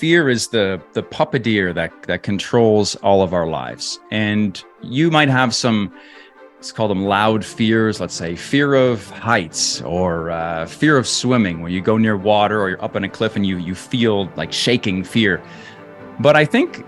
fear is the puppeteer that controls all of our lives. And you might have some, let's call them loud fears. Let's say fear of heights or fear of swimming, where you go near water or you're up on a cliff and you feel like shaking fear. But I think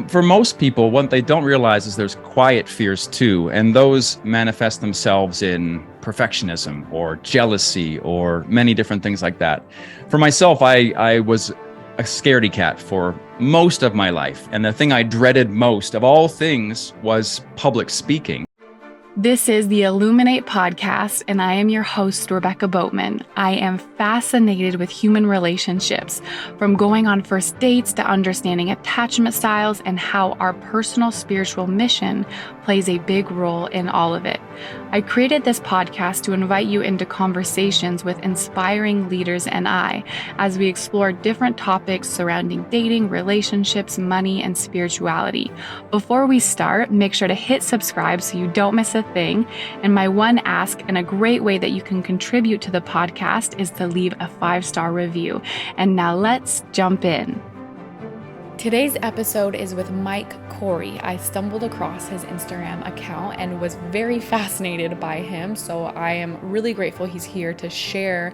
for most people, what they don't realize is there's quiet fears too, and those manifest themselves in perfectionism or jealousy or many different things like that. For myself, I was a scaredy cat for most of my life, and the thing I dreaded most of all things was public speaking. This is the Illuminate podcast, and I am your host, Rebecca Boatman. I am fascinated with human relationships, from going on first dates to understanding attachment styles and how our personal spiritual mission plays a big role in all of it. I created this podcast to invite you into conversations with inspiring leaders and I, as we explore different topics surrounding dating, relationships, money, and spirituality. Before we start, make sure to hit subscribe so you don't miss a thing. And my one ask, and a great way that you can contribute to the podcast, is to leave a 5-star review. And now let's jump in. Today's episode is with Mike Corey. I stumbled across his Instagram account and was very fascinated by him. So I am really grateful he's here to share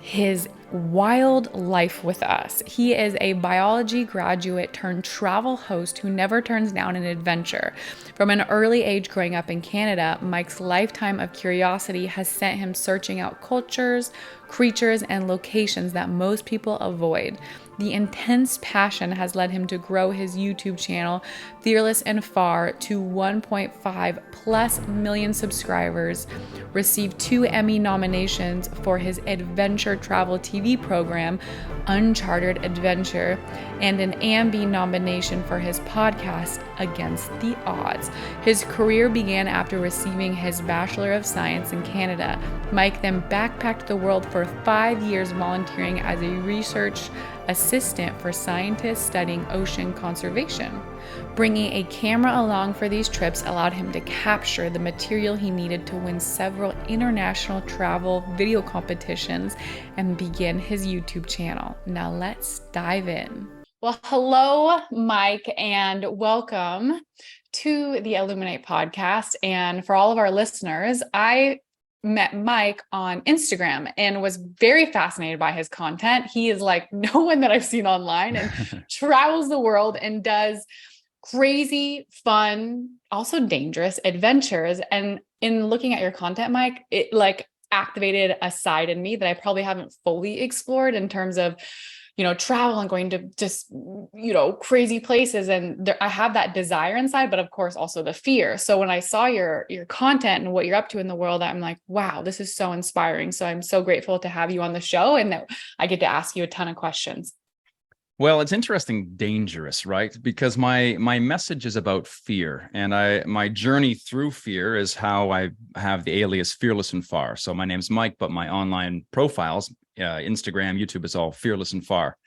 his wild life with us. He is a biology graduate turned travel host who never turns down an adventure. From an early age growing up in Canada, Mike's lifetime of curiosity has sent him searching out cultures, creatures, and locations that most people avoid. The intense passion has led him to grow his YouTube channel, Fearless and Far, to 1.5+ million subscribers, received 2 Emmy nominations for his adventure travel TV program, Uncharted Adventure, and an Ambie nomination for his podcast, Against the Odds. His career began after receiving his Bachelor of Science in Canada. Mike then backpacked the world for 5 years, volunteering as a research assistant for scientists studying ocean conservation. Bringing a camera along for these trips allowed him to capture the material he needed to win several international travel video competitions and begin his YouTube channel. Now let's dive in. Well, hello, Mike, and welcome to the Illuminate podcast. And for all of our listeners, I met Mike on Instagram and was very fascinated by his content. He is like no one that I've seen online and travels the world and does crazy, fun, also dangerous adventures. And in looking at your content, Mike, it like activated a side in me that I probably haven't fully explored in terms of, travel and going to just, crazy places. And there, I have that desire inside, but of course also the fear. So when I saw your content and what you're up to in the world, I'm like, wow, this is so inspiring. So I'm so grateful to have you on the show and that I get to ask you a ton of questions. Well, it's interesting, dangerous, right? Because my message is about fear, and my journey through fear is how I have the alias Fearless and Far. So my name's Mike, but my online profiles, Instagram, YouTube, is all Fearless and Far.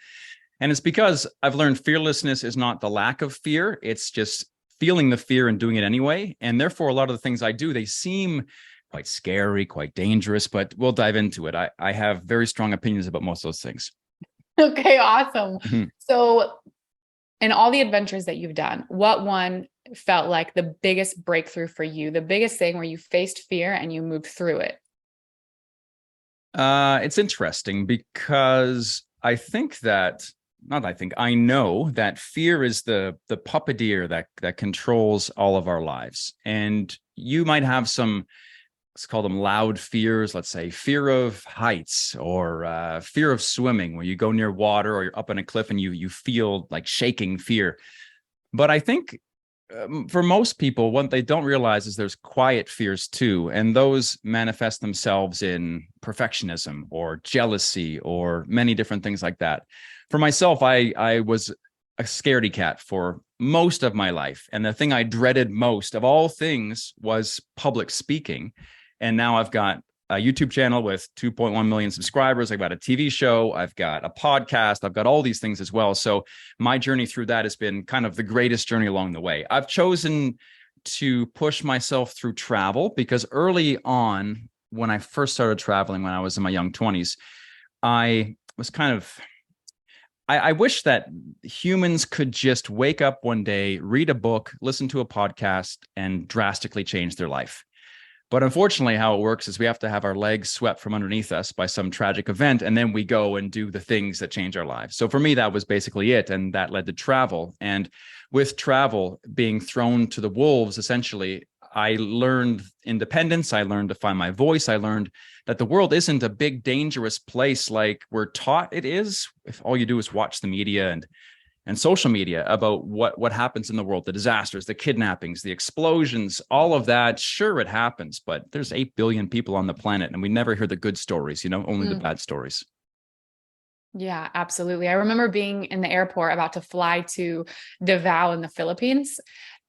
And it's because I've learned fearlessness is not the lack of fear. It's just feeling the fear and doing it anyway. And therefore, a lot of the things I do, they seem quite scary, quite dangerous, but we'll dive into it. I have very strong opinions about most of those things. Okay, awesome. Mm-hmm. So in all the adventures that you've done, what one felt like the biggest breakthrough for you, the biggest thing where you faced fear and you moved through it? It's interesting because I know that fear is the puppeteer that controls all of our lives. And you might have some, let's call them loud fears. Let's say fear of heights or fear of swimming, where you go near water or you're up on a cliff and you feel like shaking fear. But I think for most people, what they don't realize is there's quiet fears too, and those manifest themselves in perfectionism or jealousy or many different things like that. For myself, I was a scaredy cat for most of my life, and the thing I dreaded most of all things was public speaking. And now I've got a YouTube channel with 2.1 million subscribers. I've got a TV show. I've got a podcast. I've got all these things as well. So my journey through that has been kind of the greatest journey along the way. I've chosen to push myself through travel because early on, when I first started traveling, when I was in my young 20s, I was kind of I wish that humans could just wake up one day, read a book, listen to a podcast, and drastically change their life. But unfortunately, how it works is we have to have our legs swept from underneath us by some tragic event, and then we go and do the things that change our lives. So for me, that was basically it. And that led to travel. And with travel being thrown to the wolves, essentially, I learned independence. I learned to find my voice. I learned that the world isn't a big, dangerous place like we're taught it is. If all you do is watch the media and social media about what happens in the world, the disasters, the kidnappings, the explosions, all of that. Sure, it happens, but there's 8 billion people on the planet, and we never hear the good stories, only the bad stories. Yeah, absolutely. I remember being in the airport about to fly to Davao in the Philippines,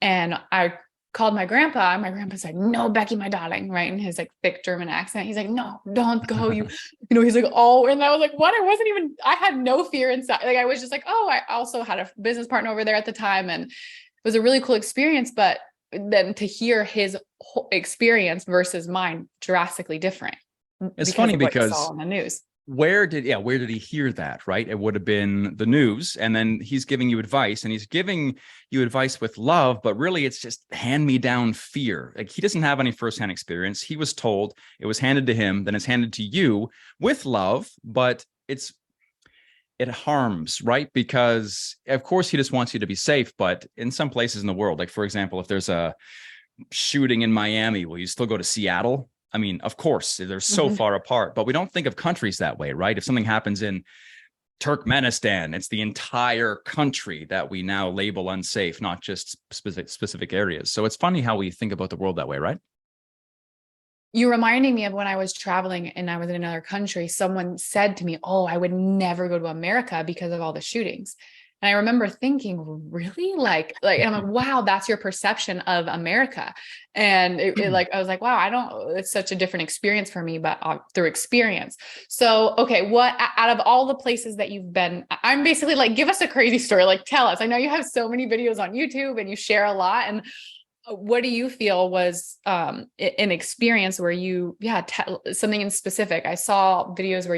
and I called my grandpa, and my grandpa's like, "No, Becky, my darling," right? In his like thick German accent. He's like, "No, don't go. He's like, "Oh," and I was like, "What?" I had no fear inside. Like, I was just like, "Oh," I also had a business partner over there at the time, and it was a really cool experience. But then to hear his whole experience versus mine, drastically different. It's funny Of what you saw because on the news. where did he hear that, right? It would have been the news, and then he's giving you advice, and he's giving you advice with love, but really it's just hand me down fear. Like, he doesn't have any firsthand experience. He was told, it was handed to him, then it's handed to you with love, but it harms, right? Because of course he just wants you to be safe, but in some places in the world, like for example, if there's a shooting in Miami, will you still go to Seattle? I mean, of course, they're so far apart, but we don't think of countries that way, right? If something happens in Turkmenistan, it's the entire country that we now label unsafe, not just specific areas. So it's funny how we think about the world that way, right? You reminding me of when I was traveling and I was in another country, someone said to me, "Oh, I would never go to America because of all the shootings." And I remember thinking, really? And I'm like, wow, that's your perception of America. And I was like, wow, it's such a different experience for me, but through experience. So, okay, what out of all the places that you've been, I'm basically like, give us a crazy story. Like, tell us. I know you have so many videos on YouTube and you share a lot. And what do you feel was an experience where something in specific? I saw videos where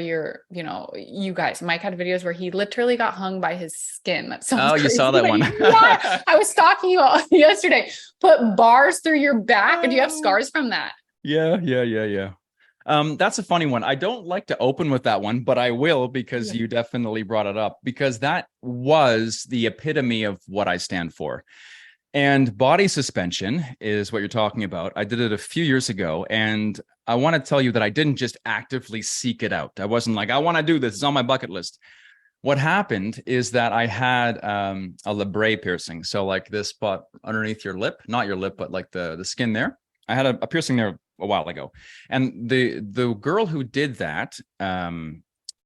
you guys, Mike had videos where he literally got hung by his skin. That sounds crazy. You saw that one. What? I was stalking you yesterday. Put bars through your back. And do you have scars from that? Yeah. That's a funny one. I don't like to open with that one, but I will because you definitely brought it up, because that was the epitome of what I stand for. And body suspension is what you're talking about. I did it a few years ago, and I want to tell you that I didn't just actively seek it out. I wasn't like, I want to do this. It's on my bucket list. What happened is that I had a labret piercing. So like this spot underneath your lip, not your lip, but like the skin there. I had a piercing there a while ago. And the girl who did that,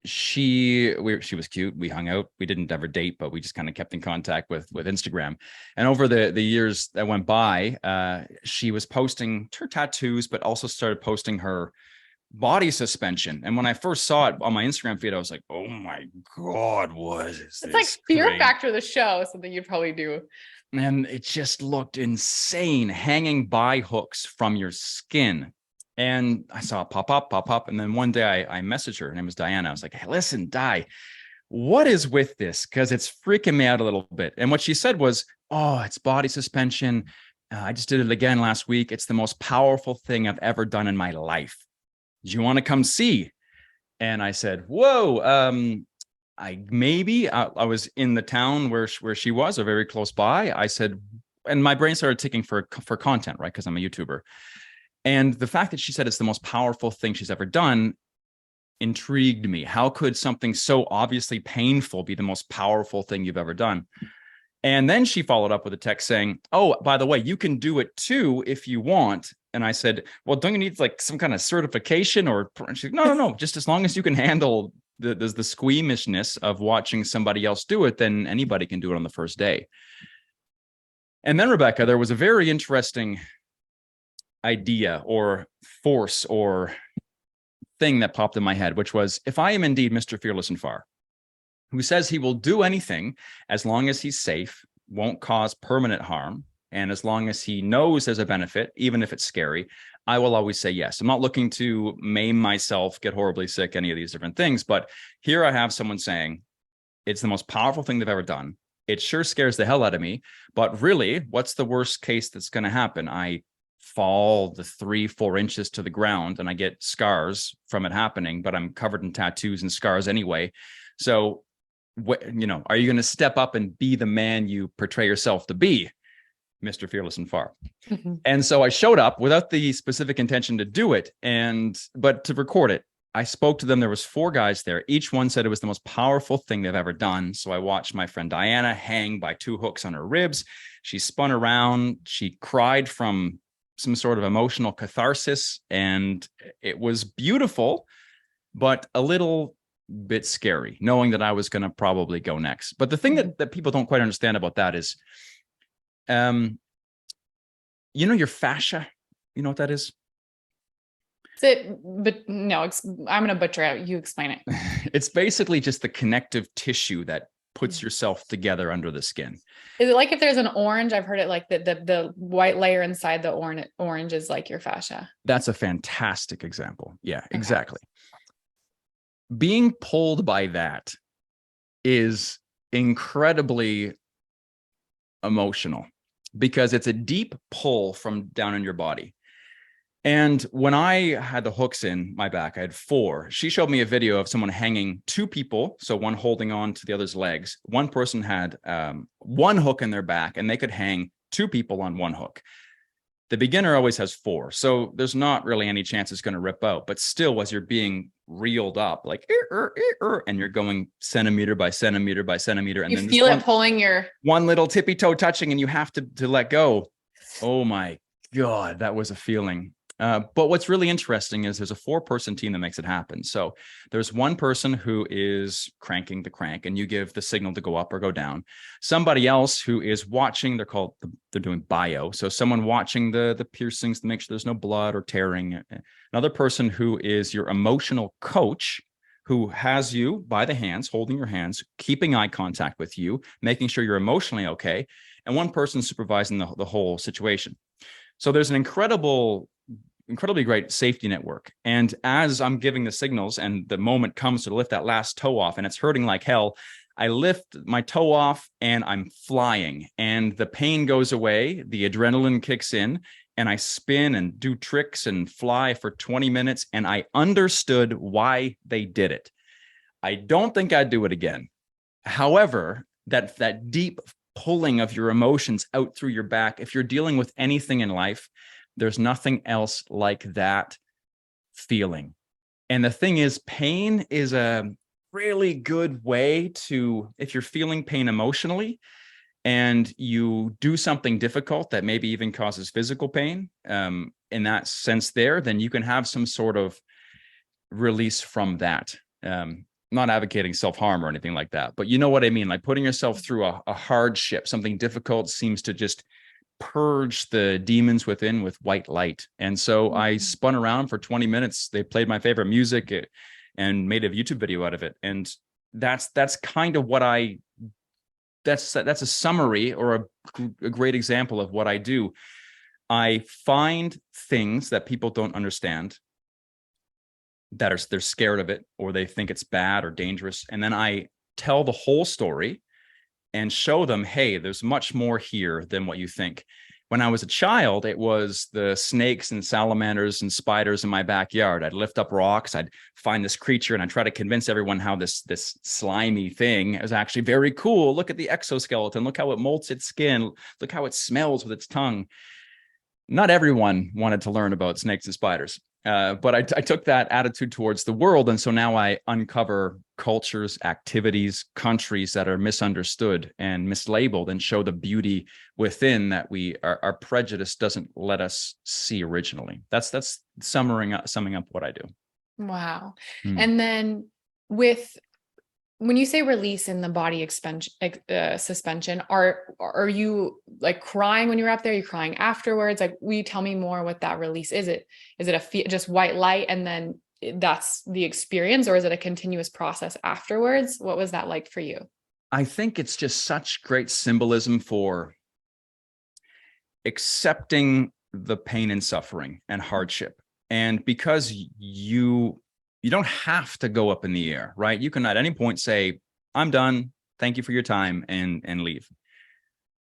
she was cute. We hung out. We didn't ever date, but we just kind of kept in contact with Instagram. And over the years that went by, she was posting her tattoos, but also started posting her body suspension. And when I first saw it on my Instagram feed, I was like, oh my God, what is this? It's like Fear Factor, the show, something you'd probably do. And it just looked insane, hanging by hooks from your skin. And I saw it pop up. And then one day I messaged her. Her name was Diana. I was like, hey, listen, Di, what is with this? Because it's freaking me out a little bit. And what she said was, oh, it's body suspension. I just did it again last week. It's the most powerful thing I've ever done in my life. Do you want to come see? And I said, whoa, I was in the town where she was, or very close by. I said, and my brain started ticking for content, right? Because I'm a YouTuber. And the fact that she said it's the most powerful thing she's ever done intrigued me. How could something so obviously painful be the most powerful thing you've ever done? And then she followed up with a text saying, oh, by the way, you can do it too if you want. And I said, well, don't you need like some kind of certification? Or she's like, no. Just as long as you can handle the squeamishness of watching somebody else do it, then anybody can do it on the first day. And then, Rebecca, there was a very interesting idea or force or thing that popped in my head, which was, if I am indeed Mr. Fearless and Far, who says he will do anything as long as he's safe, won't cause permanent harm, and as long as he knows there's a benefit, even if it's scary, I will always say yes. I'm not looking to maim myself, get horribly sick, any of these different things. But here I have someone saying, It's the most powerful thing they've ever done. It sure scares the hell out of me, but really, what's the worst case that's going to happen? I fall the 3-4 inches to the ground and I get scars from it happening, but I'm covered in tattoos and scars anyway. So, are you going to step up and be the man you portray yourself to be, Mr. Fearless and Far? Mm-hmm. And so I showed up without the specific intention to do it, but to record it. I spoke to them. There was 4 guys there. Each one said it was the most powerful thing they've ever done. So I watched my friend Diana hang by 2 hooks on her ribs. She spun around. She cried from some sort of emotional catharsis. And it was beautiful, but a little bit scary, knowing that I was going to probably go next. But the thing that people don't quite understand about that is, your fascia, you know what that is? But no, I'm going to butcher it. You explain it. It's basically just the connective tissue that puts yourself together under the skin. Is it like if there's an orange? I've heard it like the white layer inside the orange is like your fascia. That's a fantastic example. Yeah, exactly. Being pulled by that is incredibly emotional because it's a deep pull from down in your body. And when I had the hooks in my back, I had 4. She showed me a video of someone hanging 2 people. So one holding on to the other's legs. One person had 1 hook in their back and they could hang 2 people on 1 hook. The beginner always has 4. So there's not really any chance it's going to rip out. But still, as you're being reeled up, like, and you're going centimeter by centimeter by centimeter. And you then feel it pulling your... one little tippy toe touching and you have to let go. Oh my God, that was a feeling. But what's really interesting is there's a 4-person team that makes it happen. So there's one person who is cranking the crank and you give the signal to go up or go down. Somebody else who is watching, they're doing bio. So someone watching the piercings to make sure there's no blood or tearing. Another person who is your emotional coach, who has you by the hands, holding your hands, keeping eye contact with you, making sure you're emotionally okay. And one person supervising the whole situation. So there's an incredibly great safety network. And as I'm giving the signals and the moment comes to lift that last toe off and it's hurting like hell, I lift my toe off and I'm flying and the pain goes away. The adrenaline kicks in and I spin and do tricks and fly for 20 minutes. And I understood why they did it. I don't think I'd do it again. However, that deep pulling of your emotions out through your back, if you're dealing with anything in life, there's nothing else like that feeling. And the thing is, pain is a really good way to, if you're feeling pain emotionally and you do something difficult that maybe even causes physical pain, in that sense there, then you can have some sort of release from that. Not advocating self-harm or anything like that, but you know what I mean? Like putting yourself through a hardship, something difficult seems to just purge the demons within with white light. And so I spun around for 20 minutes. They played my favorite music and made a YouTube video out of it. And that's kind of what that's a summary or a great example of what I do. I find things that people don't understand, they're scared of it, or they think it's bad or dangerous. And then I tell the whole story and show them, hey, there's much more here than what you think. When I was a child, it was the snakes and salamanders and spiders in my backyard. I'd lift up rocks, I'd find this creature, and I'd try to convince everyone how this slimy thing is actually very cool. Look at the exoskeleton. Look how it molts its skin. Look how it smells with its tongue. Not everyone wanted to learn about snakes and spiders. But I took that attitude towards the world. And so now I uncover cultures, activities, countries that are misunderstood and mislabeled and show the beauty within that our prejudice doesn't let us see originally. That's summing up what I do. Wow. And then when you say release in the body suspension, are you like crying when you're up there? Are you crying afterwards? Like, will you tell me more what that release is? Is it just white light and then that's the experience, or is it a continuous process afterwards? What was that like for you? I think it's just such great symbolism for accepting the pain and suffering and hardship. And because you don't have to go up in the air, right? You can at any point say, I'm done. Thank you for your time, and leave.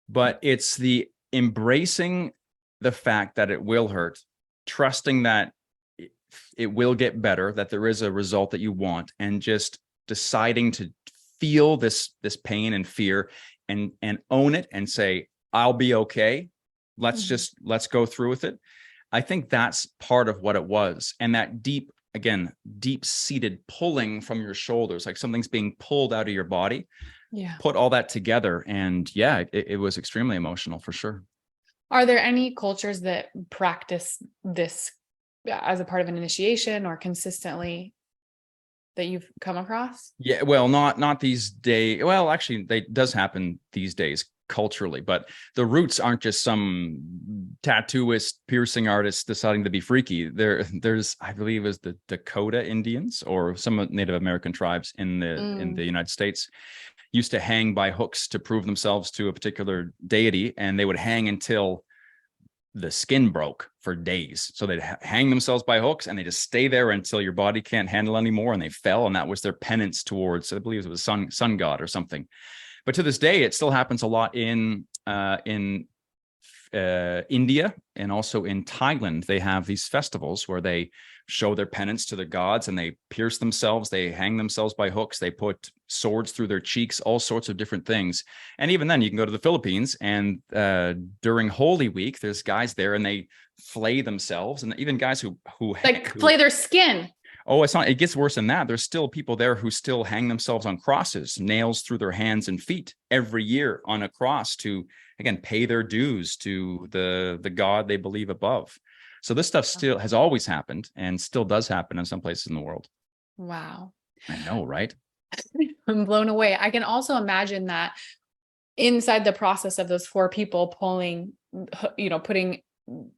But it's the embracing the fact that it will hurt, trusting that it will get better, that there is a result that you want, and just deciding to feel this pain and fear and own it and say, I'll be okay. Let's go through with it. I think that's part of what it was. And that deep-seated pulling from your shoulders, like something's being pulled out of your body. Yeah. Put all that together. And yeah, it was extremely emotional for sure. Are there any cultures that practice this as a part of an initiation or consistently that you've come across? Yeah, well, not these days. Well, actually, it does happen these days culturally, but the roots aren't just some tattooist, piercing artist deciding to be freaky. There's, I believe, is the Dakota Indians or some Native American tribes in the United States used to hang by hooks to prove themselves to a particular deity, and they would hang until the skin broke for days. So they'd hang themselves by hooks and they just stay there until your body can't handle anymore. And they fell, and that was their penance towards, I believe it was sun god or something. But to this day, it still happens a lot in India and also in Thailand. They have these festivals where they show their penance to the gods, and they pierce themselves, they hang themselves by hooks, they put swords through their cheeks, all sorts of different things. And even then, you can go to the Philippines, and during Holy Week, there's guys there and they flay themselves, and even guys who flay their skin. Oh, it's not. It gets worse than that. There's still people there who still hang themselves on crosses, nails through their hands and feet every year on a cross to, again, pay their dues to the God they believe above. So this stuff still has always happened and still does happen in some places in the world. Wow. I know, right? I'm blown away. I can also imagine that inside the process of those 4 people pulling, putting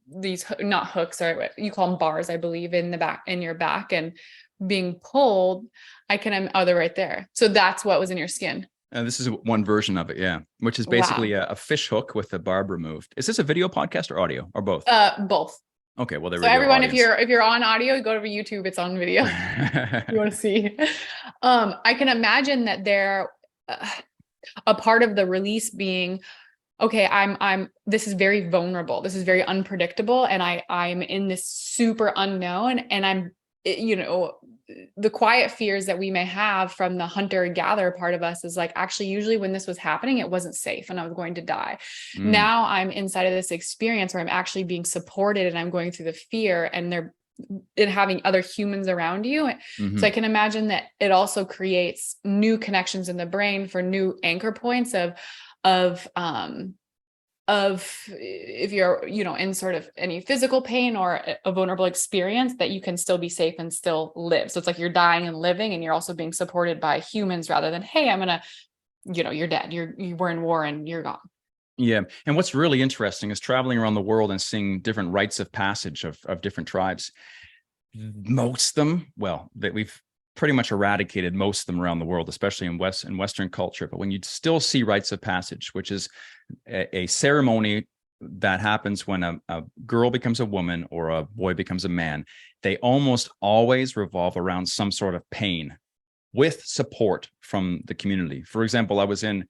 these, not hooks, or what you call them, bars, I believe, in your back and being pulled. They're right there. So that's what was in your skin. This is one version of it, yeah, which is basically a fish hook with the barb removed. Is this a video podcast or audio or both? Both. Okay, well, there we go. So everyone, audience. if you're on audio, go to YouTube. It's on video. You want to see? I can imagine that they're a part of the release being, okay, this is very vulnerable. This is very unpredictable. And I'm in this super unknown, and I'm, the quiet fears that we may have from the hunter gatherer part of us is like, actually, usually when this was happening, it wasn't safe and I was going to die. Now I'm inside of this experience where I'm actually being supported and I'm going through the fear, and having other humans around you. So I can imagine that it also creates new connections in the brain for new anchor points of if you're, in sort of any physical pain or a vulnerable experience, that you can still be safe and still live. So it's like you're dying and living, and you're also being supported by humans rather than, hey, you're dead. You were in war and you're gone. Yeah. And what's really interesting is traveling around the world and seeing different rites of passage of different tribes. Most of them, that we've pretty much eradicated most of them around the world, especially in Western culture. But when you still see rites of passage, which is a ceremony that happens when a girl becomes a woman or a boy becomes a man, they almost always revolve around some sort of pain with support from the community. For example, I was in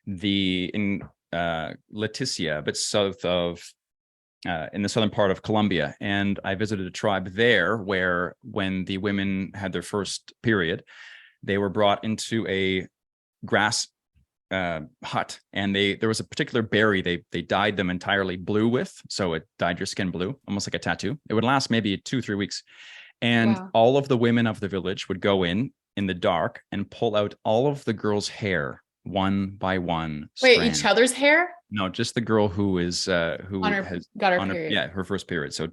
Leticia, a bit south of in the southern part of Colombia, and I visited a tribe there where, when the women had their first period, they were brought into a grass hut, and there was a particular berry they dyed them entirely blue with, so it dyed your skin blue, almost like a tattoo. It would last maybe 2-3 weeks, and all of the women of the village would go in the dark and pull out all of the girls' hair one by one. Wait, each other's hair? No, just the girl who is got her period. Her first period. So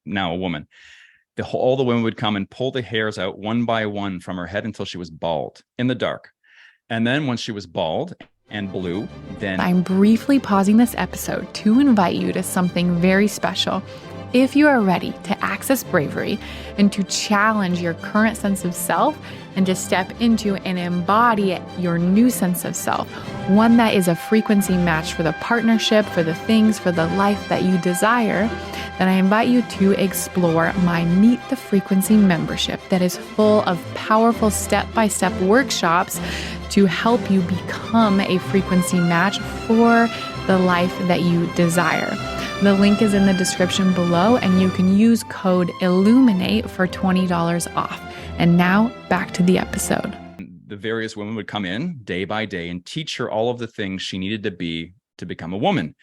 now a woman. All the women would come and pull the hairs out one by one from her head until she was bald in the dark. And then once she was bald and blue, then... I'm briefly pausing this episode to invite you to something very special. If you are ready to access bravery and to challenge your current sense of self and to step into and embody your new sense of self, one that is a frequency match for the partnership, for the things, for the life that you desire, then I invite you to explore my Meet the Frequency membership that is full of powerful step-by-step workshops to help you become a frequency match for the life that you desire. The link is in the description below, and you can use code ILLUMINATE for $20 off. And now back to the episode. The various women would come in day by day and teach her all of the things she needed to be to become a woman.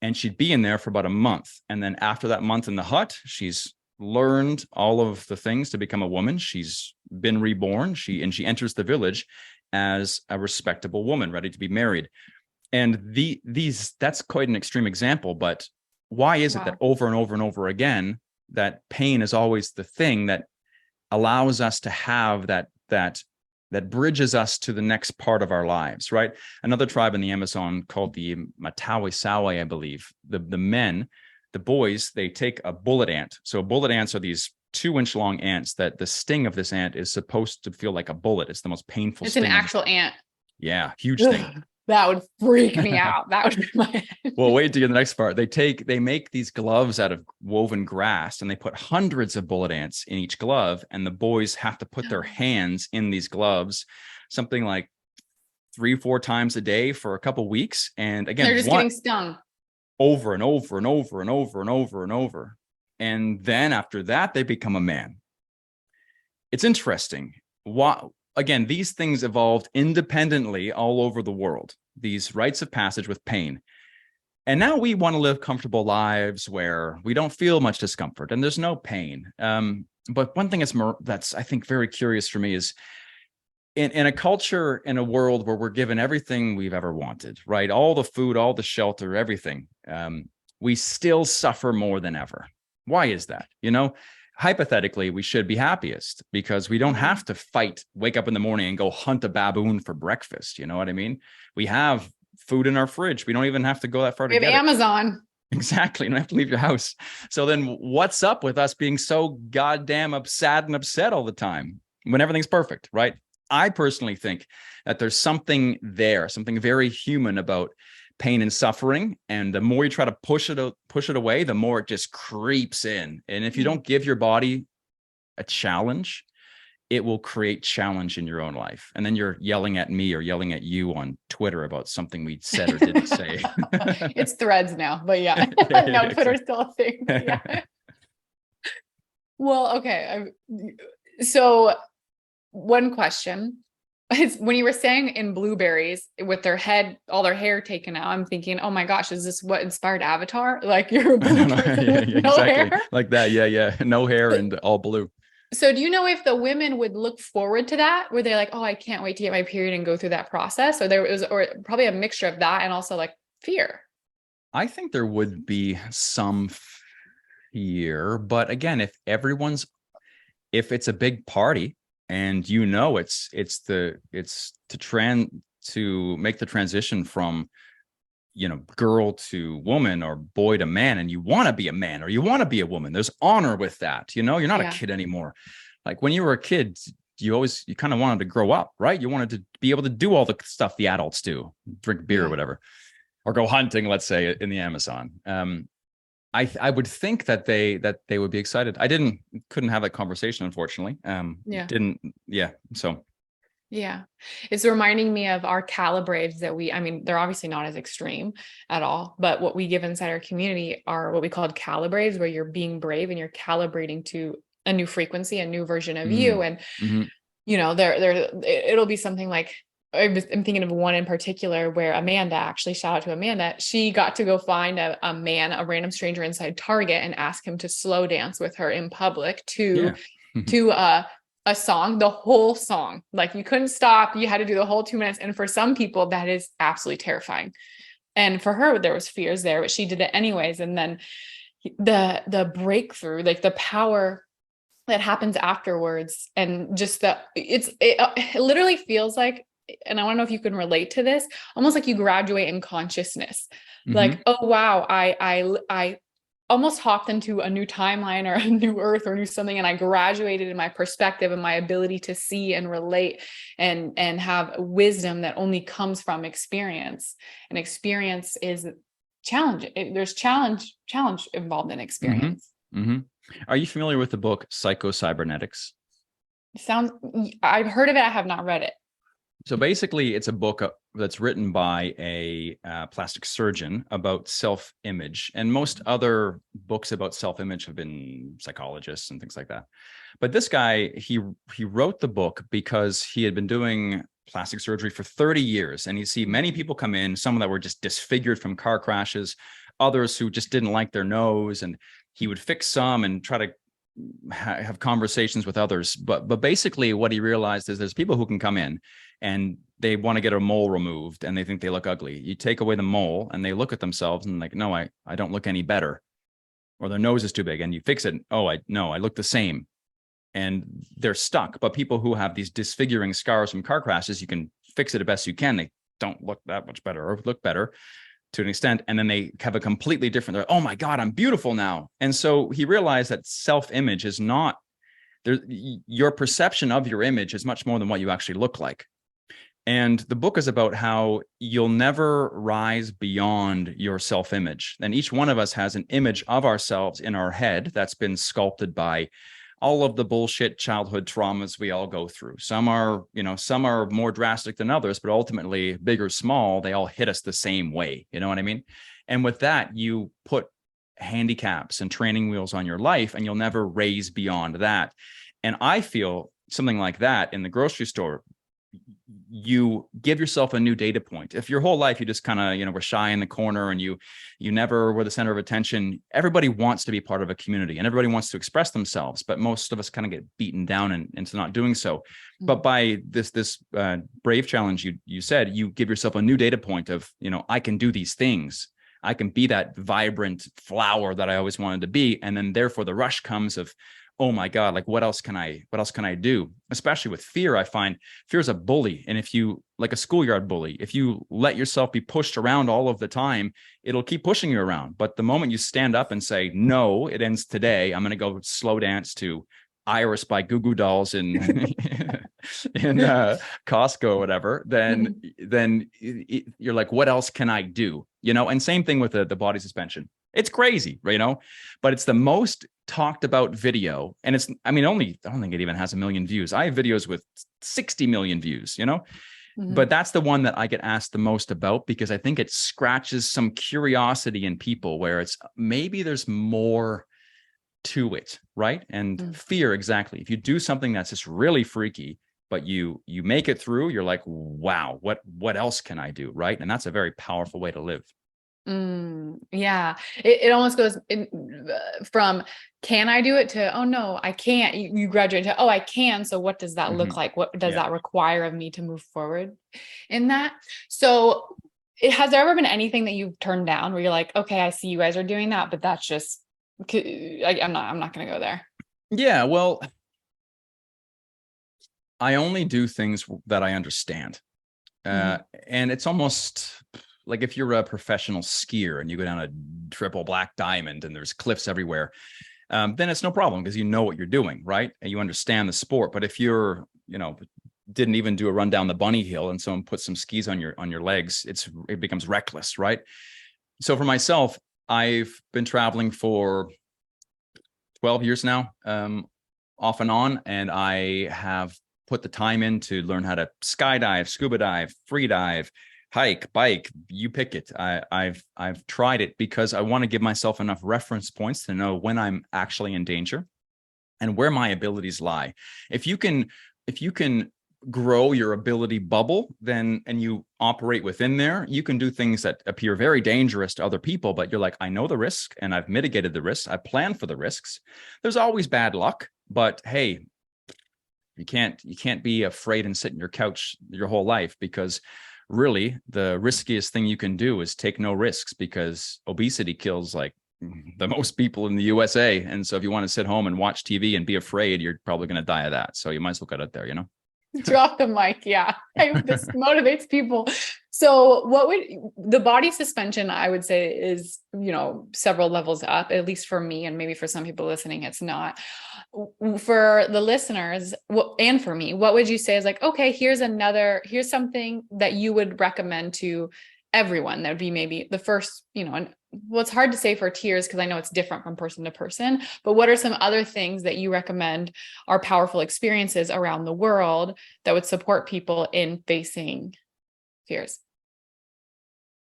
And she'd be in there for about a month. And then after that month in the hut, she's learned all of the things to become a woman. She's been reborn. She enters the village as a respectable woman, ready to be married. And that's quite an extreme example, but why is it that over and over and over again, that pain is always the thing that allows us to have that bridges us to the next part of our lives, right? Another tribe in the Amazon called the Matawi-Sawi, I believe. The men, the boys, they take a bullet ant. So bullet ants are these 2-inch long ants that the sting of this ant is supposed to feel like a bullet. It's the most painful It's sting. an actual ant. Yeah, huge thing. That would freak me out. That would be my head. Well, wait to get the next part. They make these gloves out of woven grass, and they put hundreds of bullet ants in each glove, and the boys have to put their hands in these gloves, something like 3-4 times a day for a couple weeks. And again, they're just getting stung over and over and over and over and over and over. And then after that, they become a man. It's interesting. Again, these things evolved independently all over the world, these rites of passage with pain. And now we want to live comfortable lives where we don't feel much discomfort and there's no pain. But one thing that's, I think, very curious for me is in a culture, in a world where we're given everything we've ever wanted, right? All the food, all the shelter, everything. We still suffer more than ever. Why is that? Hypothetically, we should be happiest because we don't have to wake up in the morning and go hunt a baboon for breakfast. You know what I mean? We have food in our fridge. We don't even have to go that far to get it. We have Amazon. Exactly. You don't have to leave your house. So then what's up with us being so goddamn sad and upset all the time when everything's perfect, right? I personally think that there's something very human about pain and suffering, and the more you try to push it away, the more it just creeps in. And if you don't give your body a challenge, it will create challenge in your own life, and then you're yelling at me or yelling at you on Twitter about something we said or didn't say. It's Threads now, but yeah. No, Twitter's still a thing, but yeah. Well, okay, so one question. When you were saying in blueberries with all their hair taken out, I'm thinking, oh my gosh, is this what inspired Avatar? Like you're a blueberry with no hair? Like that. Yeah. No hair and all blue. So do you know if the women would look forward to that? Were they like, oh, I can't wait to get my period and go through that process? Or probably a mixture of that and also like fear? I think there would be some fear, but again, if it's a big party, and it's to make the transition from, girl to woman or boy to man, and you want to be a man or you want to be a woman. There's honor with that. You're not a kid anymore. Like when you were a kid, you kind of wanted to grow up, right? You wanted to be able to do all the stuff the adults do, drink beer or whatever, or go hunting, let's say, in the Amazon. I would think that they would be excited. Couldn't have that conversation, unfortunately. Yeah. It's reminding me of our calibrates they're obviously not as extreme at all, but what we give inside our community are what we call calibrates, where you're being brave and you're calibrating to a new frequency, a new version of you. And, it'll be something like, I'm thinking of one in particular where Amanda, actually shout out to Amanda, she got to go find a random stranger inside Target and ask him to slow dance with her in public to a song, the whole song. Like you couldn't stop. You had to do the whole 2 minutes. And for some people that is absolutely terrifying. And for her, there was fears there, but she did it anyways. And then the breakthrough, like the power that happens afterwards. And just it literally feels like, and I want to know if you can relate to this, almost like you graduate in consciousness. Mm-hmm. Like, oh, wow, I almost hopped into a new timeline or a new earth or new something, and I graduated in my perspective and my ability to see and relate and have wisdom that only comes from experience. And experience is challenge. There's challenge involved in Hmm. experience. Hmm. Are you familiar with the book Psycho-Cybernetics? Sounds, I've heard of it, I have not read it. So basically, it's a book that's written by a plastic surgeon about self-image, and most other books about self-image have been psychologists and things like that. But this guy, he wrote the book because he had been doing plastic surgery for 30 years, and you see many people come in, some that were just disfigured from car crashes, others who just didn't like their nose, and he would fix some and try to have conversations with others. But basically what he realized is there's people who can come in and they want to get a mole removed and they think they look ugly. You take away the mole and they look at themselves and like, no, I don't look any better. Or their nose is too big, and you fix it. Oh, I look the same. And they're stuck. But people who have these disfiguring scars from car crashes, you can fix it the best you can. They don't look that much better or look better to an extent, and then they have a completely different, oh my God, I'm beautiful now. And so he realized that self-image is not there. Your perception of your image is much more than what you actually look like. And the book is about how you'll never rise beyond your self-image. And each one of us has an image of ourselves in our head that's been sculpted by all of the bullshit childhood traumas we all go through. Some are, some are more drastic than others, but ultimately, big or small, they all hit us the same way. You know what I mean? And with that, you put handicaps and training wheels on your life, and you'll never raise beyond that. And I feel something like that in the grocery store. You give yourself a new data point. If your whole life you just kind of, were shy in the corner and you never were the center of attention, everybody wants to be part of a community and everybody wants to express themselves, but most of us kind of get beaten down into not doing so. Mm-hmm. But by this brave challenge, you said, you give yourself a new data point of, I can do these things. I can be that vibrant flower that I always wanted to be. And then therefore the rush comes of, oh my God, like what else can I do? Especially with fear, I find fear is a bully. And if you, like a schoolyard bully, if you let yourself be pushed around all of the time, it'll keep pushing you around. But the moment you stand up and say, no, it ends today, I'm going to go slow dance to Iris by Goo Goo Dolls in Costco or whatever, then you're like, what else can I do? And same thing with the body suspension. It's crazy, but it's the most talked about video. And I don't think it even has 1 million views. I have videos with 60 million views, mm-hmm. But that's the one that I get asked the most about because I think it scratches some curiosity in people where it's maybe there's more to it, right? And mm-hmm. Fear, exactly. If you do something that's just really freaky, but you make it through, you're like, wow, what else can I do, right? And that's a very powerful way to live. Yeah, it almost goes from can I do it to, oh no, I can't. You graduate to, oh, I can. So what does that mm-hmm. look like? What does that require of me to move forward in that? So has there ever been anything that you've turned down where you're like, okay, I see you guys are doing that, but that's just, I'm not going to go there. Yeah, well, I only do things that I understand. Mm-hmm. And it's almost like if you're a professional skier and you go down a triple black diamond and there's cliffs everywhere, then it's no problem because you know what you're doing, right? And you understand the sport. But if you're, didn't even do a run down the bunny hill and someone puts some skis on your legs, it becomes reckless, right? So for myself, I've been traveling for 12 years now, off and on, and I have put the time in to learn how to skydive, scuba dive, free dive, hike, bike, you pick it. I've tried it because I want to give myself enough reference points to know when I'm actually in danger and where my abilities lie. If you can grow your ability bubble, and you operate within there, you can do things that appear very dangerous to other people, but you're like, I know the risk and I've mitigated the risks. I plan for the risks. There's always bad luck, but hey, you can't be afraid and sit in your couch your whole life, because really the riskiest thing you can do is take no risks, because obesity kills like the most people in the USA. And so if you want to sit home and watch TV and be afraid, you're probably going to die of that. So you might as well get out there, Drop the mic. Yeah. This motivates people So what would the body suspension, I would say, is, several levels up, at least for me, and maybe for some people listening, it's not. For the listeners, and for me, what would you say is like, okay, here's something that you would recommend to everyone? That would be maybe the first, and well, it's hard to say for tears because I know it's different from person to person, but what are some other things that you recommend are powerful experiences around the world that would support people in facing fears?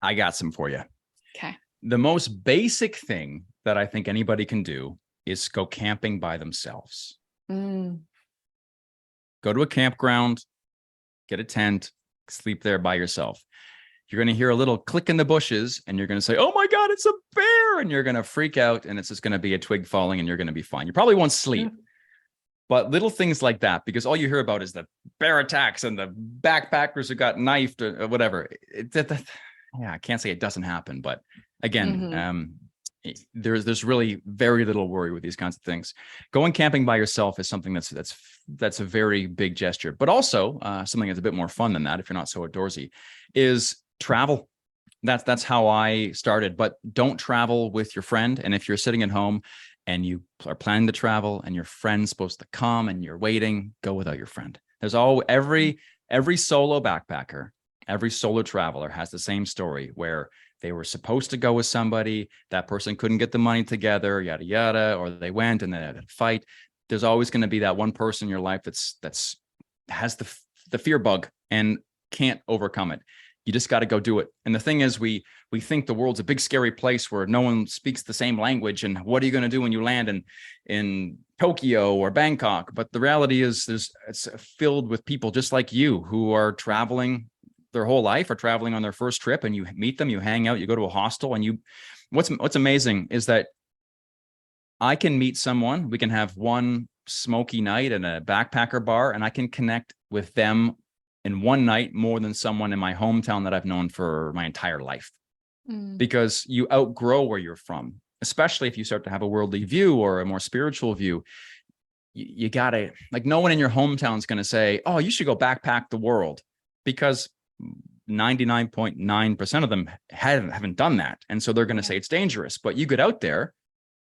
I got some for you. Okay. The most basic thing that I think anybody can do is go camping by themselves. Go to a campground, get a tent, sleep there by yourself. You're going to hear a little click in the bushes and you're going to say, oh my God, it's a bear. And you're going to freak out and it's just going to be a twig falling and you're going to be fine. You probably won't sleep. But little things like that, because all you hear about is the bear attacks and the backpackers who got knifed or whatever. I can't say it doesn't happen, but again, there's really very little worry with these kinds of things. Going camping by yourself is something that's a very big gesture, but also something that's a bit more fun than that. If you're not so outdoorsy, is travel. That's how I started. But don't travel with your friend. And if you're sitting at home and you are planning to travel and your friend's supposed to come and you're waiting, go without your friend. There's every solo backpacker, every solo traveler has the same story where they were supposed to go with somebody, that person couldn't get the money together, yada, yada, or they went and then had a fight. There's always going to be that one person in your life that's has the fear bug and can't overcome it. You just got to go do it. And the thing is, we think the world's a big, scary place where no one speaks the same language. And what are you going to do when you land in Tokyo or Bangkok? But the reality is it's filled with people just like you who are traveling their whole life, are traveling on their first trip, and you meet them, you hang out, you go to a hostel, and what's amazing is that I can meet someone, we can have one smoky night in a backpacker bar, and I can connect with them in one night more than someone in my hometown that I've known for my entire life. Because you outgrow where you're from, especially if you start to have a worldly view or a more spiritual view. You gotta, like, no one in your hometown is going to say, oh, you should go backpack the world, because 99.9% of them haven't done that. And so they're going to say it's dangerous. But you get out there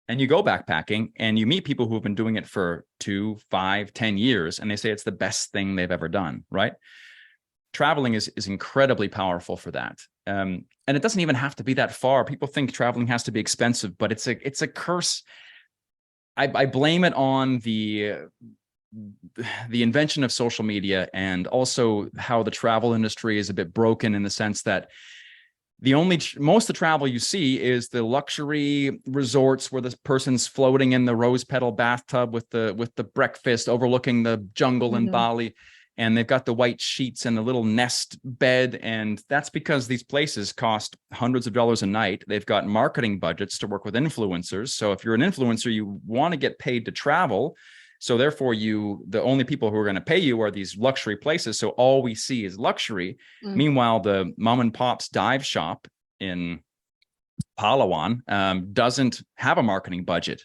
and you go backpacking and you meet people who have been doing it for 2, 5, 10 years, and they say it's the best thing they've ever done, right? Traveling is incredibly powerful for that. And it doesn't even have to be that far. People think traveling has to be expensive, but it's a curse. I blame it on the invention of social media, and also how the travel industry is a bit broken in the sense that most of the travel you see is the luxury resorts where this person's floating in the rose petal bathtub with the breakfast overlooking the jungle in Bali, and they've got the white sheets and the little nest bed. And that's because these places cost hundreds of dollars a night. They've got marketing budgets to work with influencers. So if you're an influencer, you want to get paid to travel. So therefore, the only people who are going to pay you are these luxury places. So all we see is luxury. Meanwhile, the mom and pop's dive shop in Palawan doesn't have a marketing budget,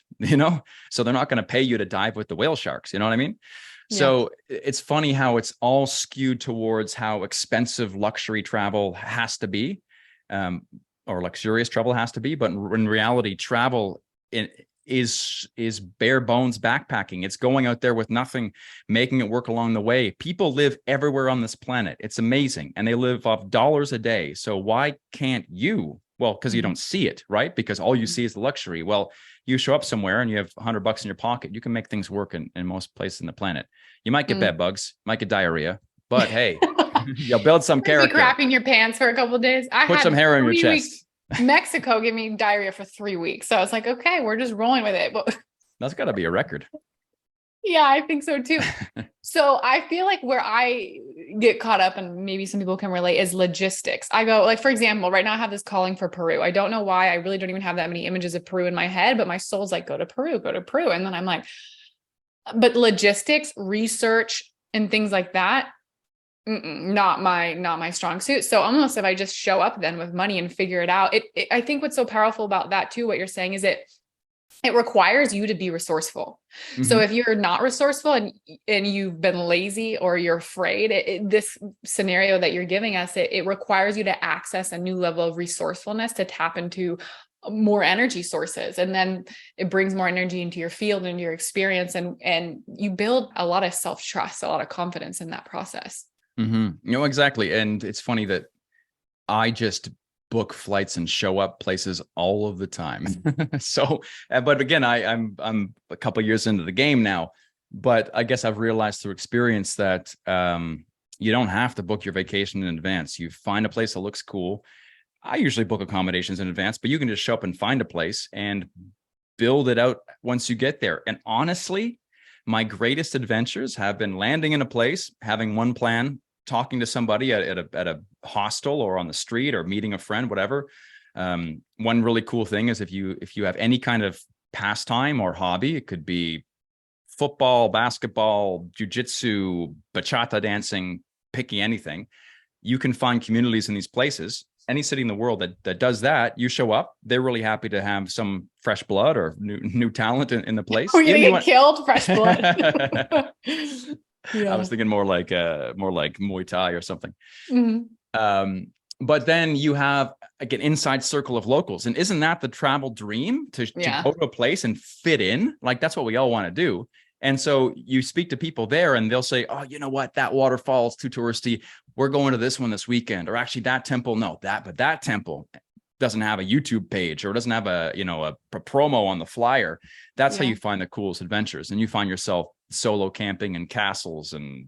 so they're not going to pay you to dive with the whale sharks. You know what I mean? Yeah. So it's funny how it's all skewed towards how expensive luxury travel has to be, or luxurious travel has to be. But in reality, travel is bare bones backpacking. It's going out there with nothing, making it work along the way. People live everywhere on this planet. It's amazing. And they live off dollars a day. So why can't you? Well, because you don't see it, right? Because all you see is the luxury. Well, you show up somewhere and you have $100 in your pocket. You can make things work in most places in the planet. You might get bed bugs, might get diarrhea, but hey, you'll build some character. Crapping your pants for a couple of days. Put some hair on your chest. Mexico gave me diarrhea for 3 weeks. So I was like, okay, we're just rolling with it. But that's got to be a record. Yeah, I think so too. So I feel like where I get caught up, and maybe some people can relate, is logistics. I go, like, for example, right now I have this calling for Peru. I don't know why. I really don't even have that many images of Peru in my head, but my soul's like, go to Peru, go to Peru. And then I'm like, but logistics, research, and things like that, not my strong suit. So almost if I just show up then with money and figure it out, I think what's so powerful about that too, what you're saying is it requires you to be resourceful. So if you're not resourceful and you've been lazy or you're afraid, this scenario that you're giving us, it requires you to access a new level of resourcefulness to tap into more energy sources. And then it brings more energy into your field and your experience. And you build a lot of self-trust, a lot of confidence in that process. Exactly. And it's funny that I just book flights and show up places all of the time. So, but again, I'm a couple of years into the game now, but I guess I've realized through experience that you don't have to book your vacation in advance. You find a place that looks cool. I usually book accommodations in advance, but you can just show up and find a place and build it out once you get there. And honestly, my greatest adventures have been landing in a place, having one plan, talking to somebody at a hostel or on the street or meeting a friend, whatever. One really cool thing is if you have any kind of pastime or hobby, it could be football, basketball, jujitsu, bachata dancing, picky anything, you can find communities in these places. Any city in the world that does that, you show up, they're really happy to have some fresh blood or new talent in the place. We're gonna get killed, fresh blood. I was thinking more like Muay Thai or something. But then you have like an inside circle of locals. And isn't that the travel dream to go to a place and fit in? Like, that's what we all want to do. And so you speak to people there and they'll say, oh, you know what? That waterfall is too touristy. We're going to this one this weekend. Or actually that temple, but that temple doesn't have a YouTube page or doesn't have a promo on the flyer. That's how you find the coolest adventures. And you find yourself solo camping in castles and,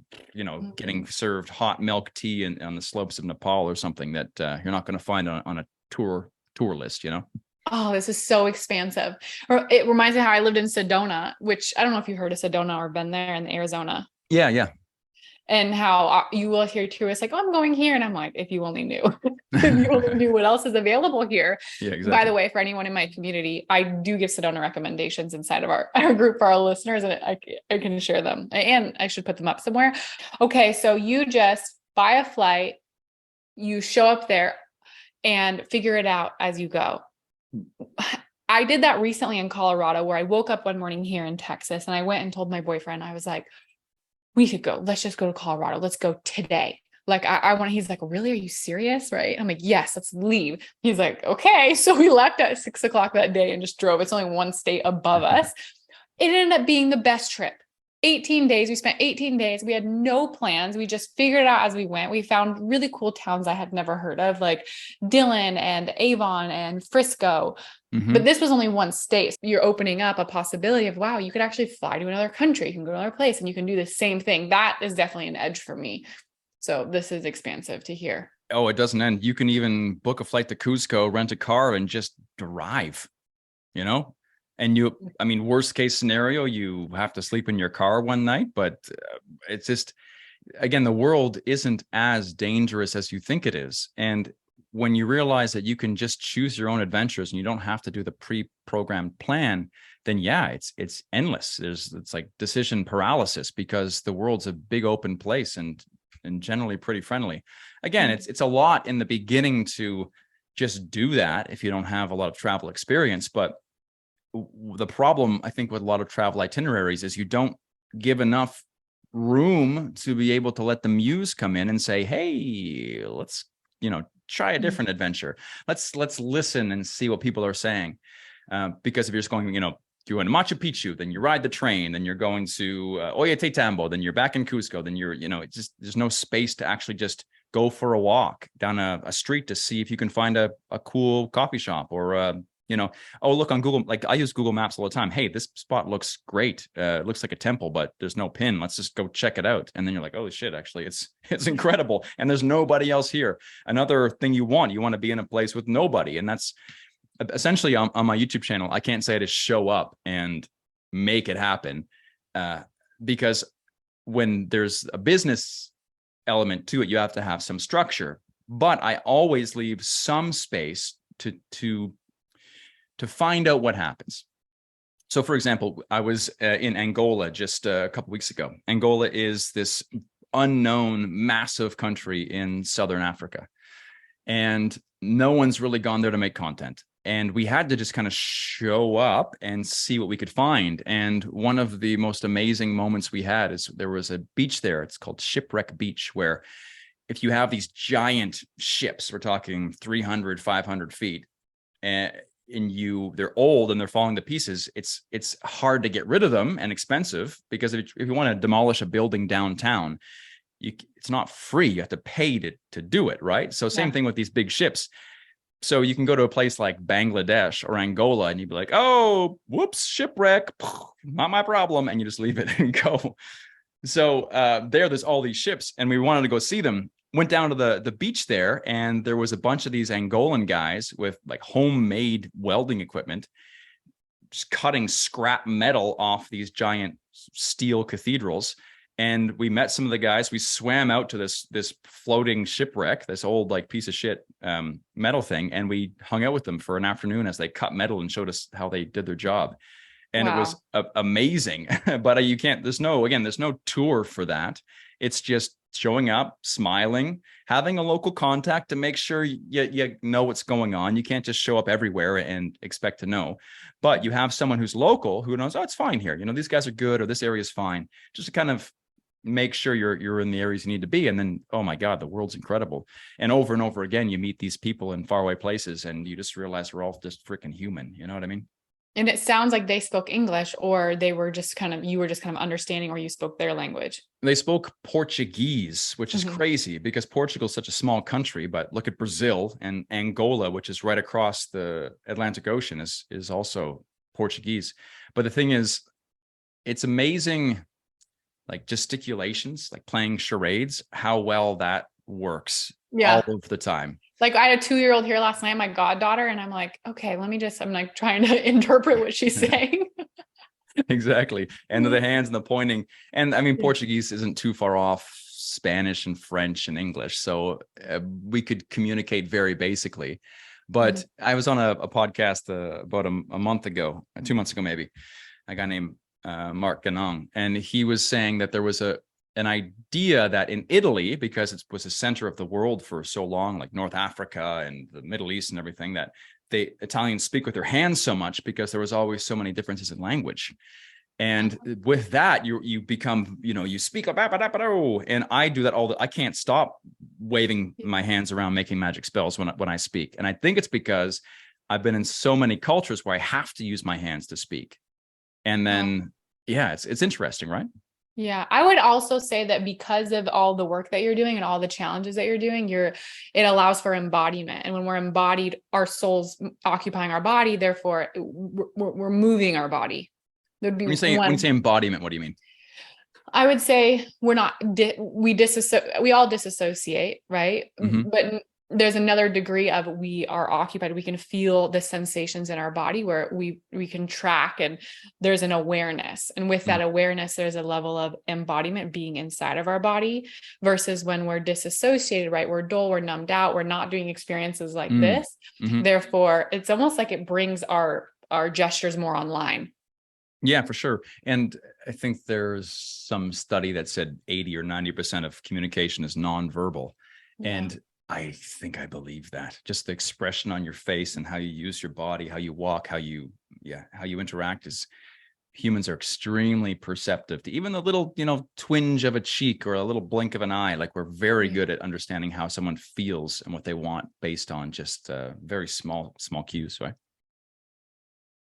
getting served hot milk tea on the slopes of Nepal or something that you're not going to find on a tour list, Oh, this is so expansive. It reminds me how I lived in Sedona, which I don't know if you've heard of Sedona or been there in Arizona. Yeah. And how you will hear tourists like, oh, I'm going here. And I'm like, if you only knew, what else is available here. Yeah, exactly. By the way, for anyone in my community, I do give Sedona recommendations inside of our group for our listeners, and I can share them, and I should put them up somewhere. Okay. So you just buy a flight, you show up there and figure it out as you go. I did that recently in Colorado, where I woke up one morning here in Texas and I went and told my boyfriend, I was like, we should go. Let's just go to Colorado. Let's go today. Like, he's like, really? Are you serious? Right. I'm like, yes, let's leave. He's like, okay. So we left at 6:00 that day and just drove. It's only one state above us. It ended up being the best trip. 18 days. We spent 18 days. We had no plans. We just figured it out as we went. We found really cool towns I had never heard of, like Dillon and Avon and Frisco. But this was only one state. So you're opening up a possibility of, wow, you could actually fly to another country. You can go to another place and you can do the same thing. That is definitely an edge for me. So this is expansive to hear. Oh, it doesn't end. You can even book a flight to Cusco, rent a car and just drive, And worst case scenario, you have to sleep in your car one night, but it's just, again, the world isn't as dangerous as you think it is. And when you realize that you can just choose your own adventures and you don't have to do the pre-programmed plan, then it's endless. It's like decision paralysis, because the world's a big open place and generally pretty friendly. Again, it's a lot in the beginning to just do that if you don't have a lot of travel experience. But the problem, I think, with a lot of travel itineraries is you don't give enough room to be able to let the muse come in and say, hey, let's, try a different adventure. Let's listen and see what people are saying. Because if you're just going, you're going to Machu Picchu, then you ride the train, then you're going to Ollantaytambo, then you're back in Cusco, then you're, it's just, there's no space to actually just go for a walk down a street to see if you can find a cool coffee shop or look on Google. Like, I use Google Maps all the time. Hey, this spot looks great. It looks like a temple, but there's no pin. Let's just go check it out. And then you're like, oh shit, actually it's incredible. And there's nobody else here. Another thing you want to be in a place with nobody. And that's essentially on my YouTube channel. I can't say to show up and make it happen, because when there's a business element to it, you have to have some structure, but I always leave some space to find out what happens. So, for example, I was in Angola just a couple weeks ago. Angola is this unknown, massive country in Southern Africa, and no one's really gone there to make content. and we had to just kind of show up and see what we could find. And one of the most amazing moments we had is there was a beach there. It's called Shipwreck Beach, where if you have these giant ships, we're talking 300, 500 feet, and they're old and they're falling to pieces, it's hard to get rid of them and expensive, because if you want to demolish a building downtown, it's not free. You have to pay to do it, right? So same thing with these big ships. So you can go to a place like Bangladesh or Angola and you'd be like, oh, whoops, shipwreck, not my problem. And you just leave it and go. So there's all these ships, and we wanted to go see them. Went down to the beach there, and there was a bunch of these Angolan guys with like homemade welding equipment, just cutting scrap metal off these giant steel cathedrals. And we met some of the guys. We swam out to this floating shipwreck, this old like piece of shit metal thing, and we hung out with them for an afternoon as they cut metal and showed us how they did their job. And It was amazing. But you can't. There's no tour for that. It's just showing up, smiling, having a local contact to make sure you know what's going on. You can't just show up everywhere and expect to know. But you have someone who's local who knows, oh, it's fine here. These guys are good, or this area is fine. Just to kind of make sure you're in the areas you need to be. And then, oh my God, the world's incredible. And over again, you meet these people in faraway places, and you just realize we're all just freaking human. You know what I mean? And it sounds like they spoke English, or you were just kind of understanding, or you spoke their language. They spoke Portuguese, which is crazy because Portugal is such a small country. But look at Brazil, and Angola, which is right across the Atlantic Ocean, is also Portuguese. But the thing is, it's amazing, like gesticulations, like playing charades, how well that works all of the time. Like I had a 2-year-old here last night, my goddaughter, and I'm like, okay, I'm like trying to interpret what she's saying. Exactly. And the hands and the pointing. And I mean, Portuguese isn't too far off Spanish and French and English. So we could communicate very basically. But I was on a podcast about a month ago, 2 months ago, maybe, a guy named Mark Ganong. And he was saying that there was an idea that in Italy, because it was the center of the world for so long, like North Africa and the Middle East and everything, that Italians speak with their hands so much because there was always so many differences in language. And with that, you become, you speak, and I do that I can't stop waving my hands around, making magic spells when I speak. And I think it's because I've been in so many cultures where I have to use my hands to speak. And then, it's interesting, right? Yeah, I would also say that because of all the work that you're doing and all the challenges that you're doing, it allows for embodiment. And when we're embodied, our soul's occupying our body. Therefore, we're moving our body. There'd be when you say embodiment, what do you mean? I would say we all disassociate, right? But there's another degree of we are occupied. We can feel the sensations in our body where we can track, and there's an awareness. And with that awareness, there's a level of embodiment being inside of our body, versus when we're disassociated, right? We're dull, we're numbed out, we're not doing experiences like this. Therefore, it's almost like it brings our gestures more online. Yeah, for sure. And I think there's some study that said 80 or 90% of communication is nonverbal. Yeah. And I think I believe that. Just the expression on your face and how you use your body, how you walk, how you interact humans are extremely perceptive to even the little, twinge of a cheek or a little blink of an eye. Like we're very good at understanding how someone feels and what they want based on just very small cues, right?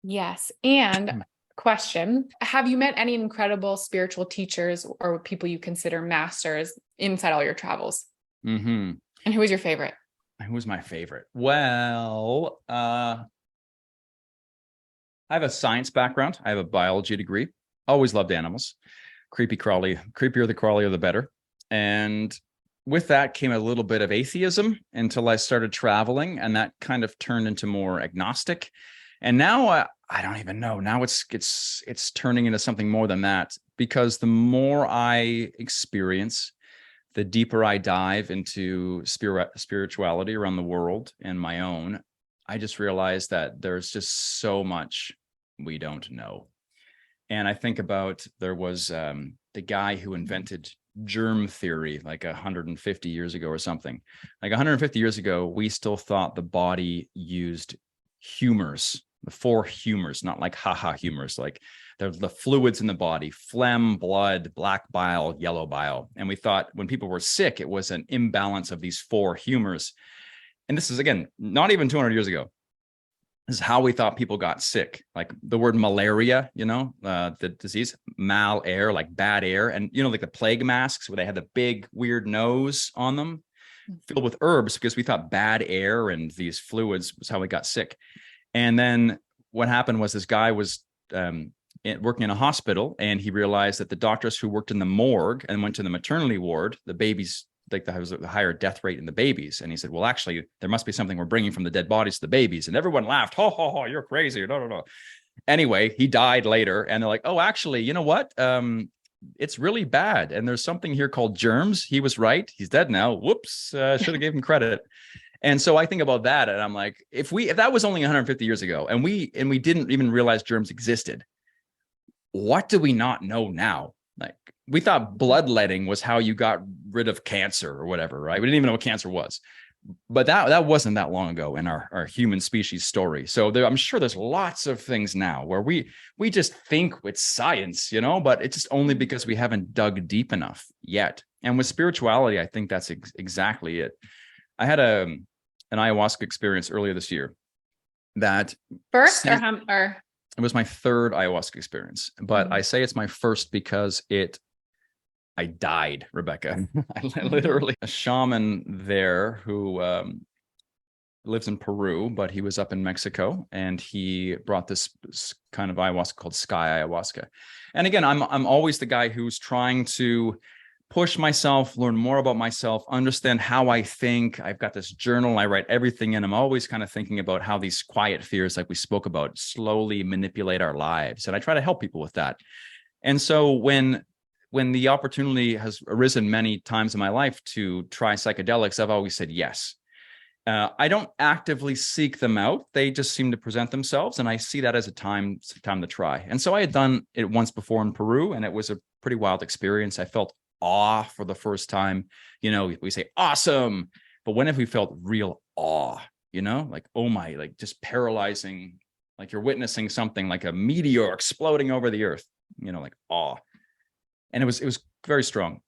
Yes. And question, have you met any incredible spiritual teachers or people you consider masters inside all your travels? And who was your favorite? Who was my favorite? Well, I have a science background. I have a biology degree. Always loved animals. Creepier the crawlier, the better. And with that came a little bit of atheism until I started traveling, and that kind of turned into more agnostic. And now I don't even know. Now it's turning into something more than that, because the more I experience, the deeper I dive into spirituality around the world and my own, I just realized that there's just so much we don't know. And I think about, there was the guy who invented germ theory like 150 years ago or something. Like 150 years ago, we still thought the body used humors, the 4 humors, not like haha humors, like they're the fluids in the body: phlegm, blood, black bile, yellow bile. And we thought when people were sick, it was an imbalance of these 4 humors. And this is, again, not even 200 years ago. This is how we thought people got sick. Like the word malaria, the disease, mal air, like bad air. And, like the plague masks where they had the big weird nose on them filled with herbs, because we thought bad air and these fluids was how we got sick. And then what happened was this guy was working in a hospital, and he realized that the doctors who worked in the morgue and went to the maternity ward, the babies, like there was a higher death rate in the babies. And he said, well, actually, there must be something we're bringing from the dead bodies to the babies. And everyone laughed. Ho, ho, ho, you're crazy. No. Anyway, he died later. And they're like, oh, actually, you know what? It's really bad. And there's something here called germs. He was right. He's dead now. Whoops. Should have gave him credit. And so I think about that, and I'm like, if that was only 150 years ago, and we didn't even realize germs existed, what do we not know now? Like, we thought bloodletting was how you got rid of cancer or whatever, right? We didn't even know what cancer was. But that wasn't that long ago in our human species story. So I'm sure there's lots of things now where we just think with science, but it's just only because we haven't dug deep enough yet. And with spirituality, I think that's exactly it. I had an ayahuasca experience earlier this year that first or it was my 3rd ayahuasca experience, but I say it's my first because I died, Rebecca. I literally, a shaman there who lives in Peru, but he was up in Mexico, and he brought this kind of ayahuasca called sky ayahuasca. And again, I'm always the guy who's trying to push myself, learn more about myself, understand how I think. I've got this journal, I write everything in. I'm always kind of thinking about how these quiet fears, like we spoke about, slowly manipulate our lives. And I try to help people with that. And so when the opportunity has arisen many times in my life to try psychedelics, I've always said yes. I don't actively seek them out. They just seem to present themselves. And I see that as a time to try. And so I had done it once before in Peru, and it was a pretty wild experience. I felt awe for the first time. We say awesome, but when have we felt real awe? Like, oh my, like just paralyzing, like you're witnessing something like a meteor exploding over the earth, like awe. And it was very strong.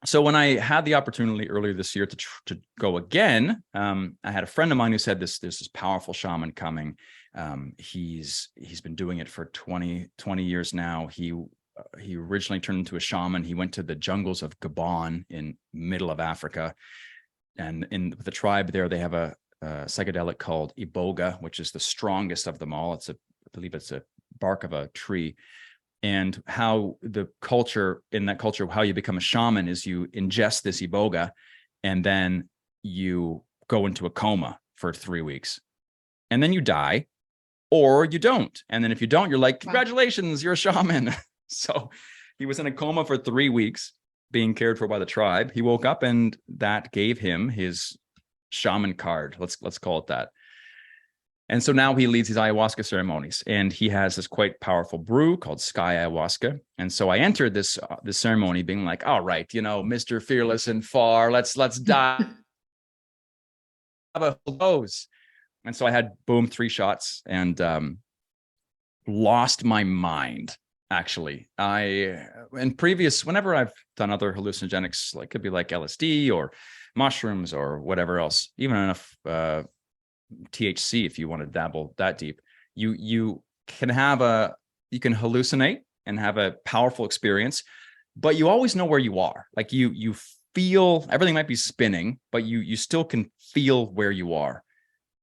So when I had the opportunity earlier this year to go again, I had a friend of mine who said there's this powerful shaman coming. He's been doing it for 20 years now. He originally turned into a shaman. He went to the jungles of Gabon in middle of Africa. And in the tribe there, they have a psychedelic called iboga, which is the strongest of them all. I believe it's a bark of a tree. And how the culture, how you become a shaman is you ingest this iboga, and then you go into a coma for 3 weeks. And then you die, or you don't. And then if you don't, you're like, congratulations, you're a shaman. So he was in a coma for 3 weeks being cared for by the tribe. He woke up, and that gave him his shaman card. Let's call it that. And so now he leads these ayahuasca ceremonies, and he has this quite powerful brew called sky ayahuasca. And so I entered this ceremony being like, all right, Mr. Fearless and Far, let's dive a dose. And so I had 3 shots and lost my mind. Actually, whenever I've done other hallucinogenics, like could be like LSD or mushrooms or whatever else, even enough THC, if you want to dabble that deep, you can hallucinate and have a powerful experience, but you always know where you are. Like you feel everything might be spinning, but you still can feel where you are.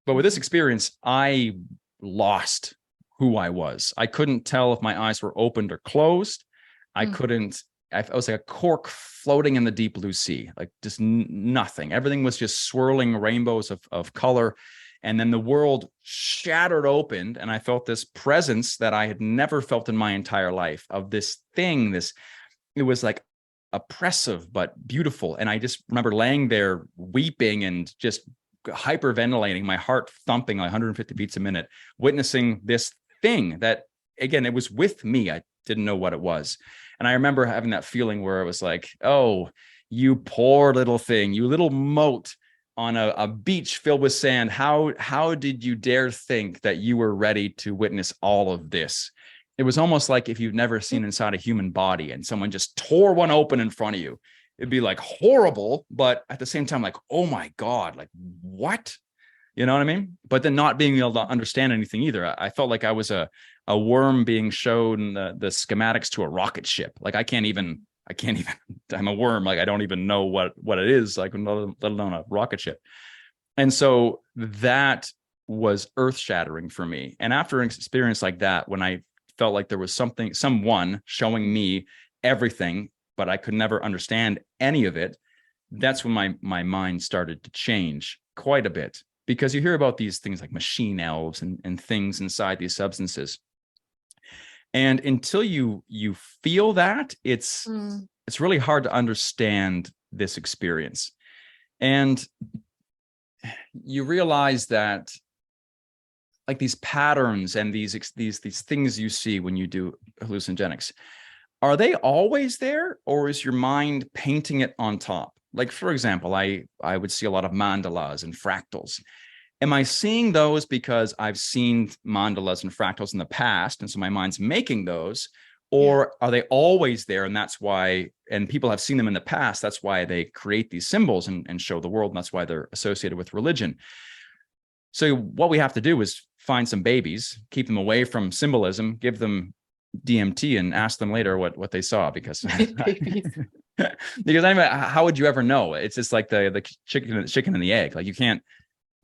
But with this experience, I lost who I was. I couldn't tell if my eyes were opened or closed. I was like a cork floating in the deep blue sea, like just nothing. Everything was just swirling rainbows of color. And then the world shattered open, and I felt this presence that I had never felt in my entire life of this thing. It was like oppressive, but beautiful. And I just remember laying there weeping and just hyperventilating, my heart thumping like 150 beats a minute, witnessing this thing that, again, it was with me. I didn't know what it was. And I remember having that feeling where it was like, oh, you poor little thing, you little mote on a beach filled with sand. How did you dare think that you were ready to witness all of this? It was almost like if you've never seen inside a human body and someone just tore one open in front of you. It'd be like horrible, but at the same time, like, oh my God, like what? You know what I mean? But then not being able to understand anything either. I felt like I was a worm being shown the schematics to a rocket ship. Like I can't even, I'm a worm. Like I don't even know what it is, like let alone a rocket ship. And so that was earth shattering for me. And after an experience like that, when I felt like there was someone showing me everything, but I could never understand any of it, that's when my mind started to change quite a bit. Because you hear about these things like machine elves and things inside these substances. And until you feel that, it's really hard to understand this experience. And you realize that like these patterns and these things you see when you do hallucinogenics, are they always there, or is your mind painting it on top? Like, for example, I would see a lot of mandalas and fractals. Am I seeing those because I've seen mandalas and fractals in the past, and so my mind's making those? Or are they always there, and that's why, and people have seen them in the past, that's why they create these symbols and show the world, and that's why they're associated with religion. So what we have to do is find some babies, keep them away from symbolism, give them DMT, and ask them later what they saw, because because anyway, how would you ever know? It's just like the chicken and the egg. Like you can't,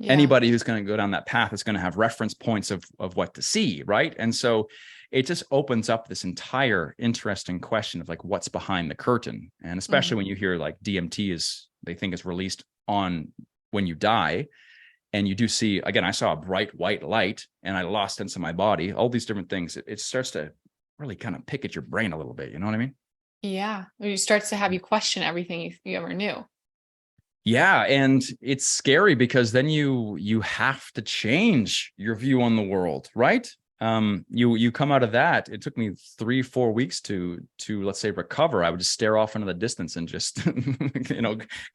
anybody who's going to go down that path is going to have reference points of what to see, right? And so it just opens up this entire interesting question of like what's behind the curtain. And especially when you hear like DMT they think is released on when you die. And you do see, again, I saw a bright white light and I lost sense of my body, all these different things. It starts to really kind of pick at your brain a little bit. You know what I mean? Yeah. It starts to have you question everything you ever knew. Yeah. And it's scary because then you have to change your view on the world, right? You come out of that. It took me 3-4 weeks to let's say recover. I would just stare off into the distance and just